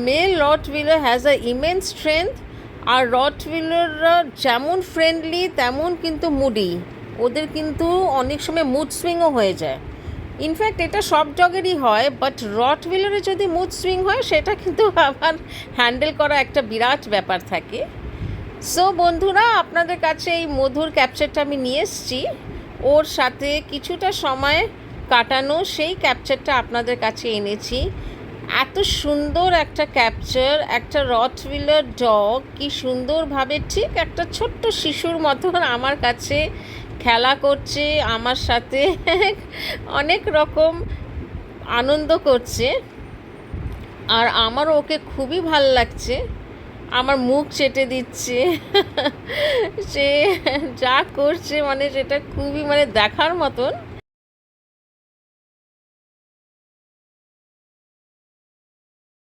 Mail rottweiler has a immense strength. আর রটভিলাররা যেমন ফ্রেন্ডলি তেমন কিন্তু মুডি, ওদের কিন্তু অনেক সময় মুড সুইংও হয়ে যায়। ইনফ্যাক্ট এটা সব ডগেরই হয়, বাট রটভিলারে যদি মুড সুইং হয় সেটা কিন্তু আবার হ্যান্ডেল করা একটা বিরাট ব্যাপার থাকে। সো বন্ধুরা, আপনাদের কাছে এই মধুর ক্যাপচারটা আমি নিয়ে এসেছি, ওর সাথে কিছুটা সময় কাটানো সেই ক্যাপচারটা আপনাদের কাছে এনেছি। এত সুন্দর একটা ক্যাপচার, একটা রটভিলার ডগ কি সুন্দরভাবে ঠিক একটা ছোট্ট শিশুর মতন আমার কাছে খেলা করছে, আমার সাথে অনেক রকম আনন্দ করছে, আর আমারও ওকে খুবই ভাল লাগছে। আমার মুখ চেটে দিচ্ছে সে যা করছে, মানে সেটা খুবই মানে দেখার মতন।